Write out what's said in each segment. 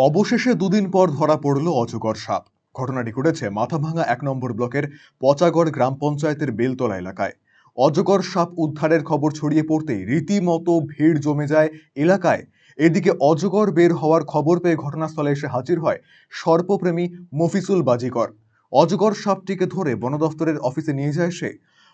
অবশেষে দুদিন পর ধরা পড়ল অজগর সাপ। ঘটনাটি ঘটেছে মাথাভাঙা ১ নম্বর ব্লকের পচাগড় গ্রাম পঞ্চায়েতের বেলতলা এলাকায়। অজগর সাপ উদ্ধারের খবর ছড়িয়ে পড়তেই রীতিমতো ভিড় জমে যায় এলাকায়। এদিকে অজগর বের হওয়ার খবর পেয়ে ঘটনাস্থলে এসে হাজির হয় সর্পপ্রেমী মফিজুল বাজিকর। অজগর সাপটিকে ধরে বন দফতরের অফিসে নিয়ে যায় সে।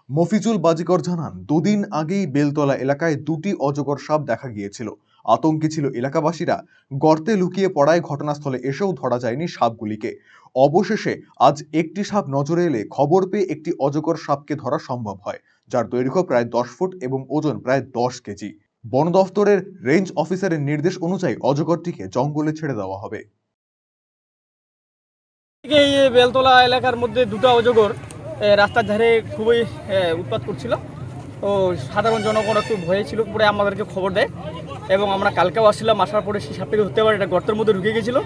মফিজুল বাজিকর জানান, দুদিন আগেই বেলতলা এলাকায় দুটি অজগর সাপ দেখা গিয়েছিল। আতঙ্কে ছিল এলাকাবাসীরা। গর্তে লুকিয়ে পড়ায় ঘটনাস্থলে এসেও ধরা যায়নি সাপগুলিকে। অবশেষে আজ একটি সাপ নজরে এলে খবর পেয়ে একটি অজগর সাপকে ধরা সম্ভব হয়, যার দৈর্ঘ্য প্রায় ১০ ফুট এবং ওজন প্রায় ১০ কেজি। বন দফতরের রেঞ্জ অফিসারের নির্দেশ অনুযায়ী অজগরটিকে জঙ্গলে ছেড়ে দেওয়া হবে। এই বেলতলা এলাকার মধ্যে দুটো অজগর রাস্তার ধারে খুবই উৎপাত করছিল। তো সাধারণ জনগণ একটু ভয়ে ছিল, পরে আমাদেরকে খবর দেয় এবং আমরা কালকেও আসছিলাম। আসার পরে সেই সাপটাকে ধরতে পারে, এটা গর্তের মধ্যে ঢুকে গেছিলো।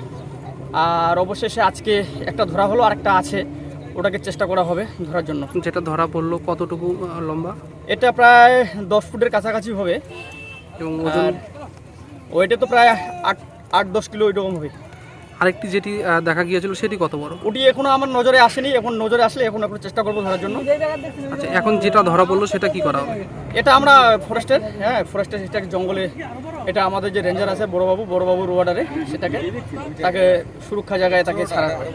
আর অবশেষে আজকে একটা ধরা হলো, আর একটা আছে, ওটাকে চেষ্টা করা হবে ধরার জন্য। যেটা ধরা পড়লো কতটুকু লম্বা এটা প্রায় 10 ফুটের কাছাকাছি হবে এবং ওজন? আর ওইটা তো প্রায় 8-10 কিলো এরকম হবে। আরেকটি যেটি দেখা গিয়েছিল সেটি কত বড়? ওটি এখনো আমার নজরে আসেনি, এখন নজরে আসলে এখন একটু চেষ্টা করবো ধরার জন্য। আচ্ছা, এখন যেটা ধরা পড়লো সেটা কি করা হবে? এটা আমরা ফরেস্টের সেটাকে জঙ্গলে, এটা আমাদের যে রেঞ্জার আছে বড়বাবুর অর্ডারে সেটাকে তাকে সুরক্ষা জায়গায় তাকে ছাড়া হয়।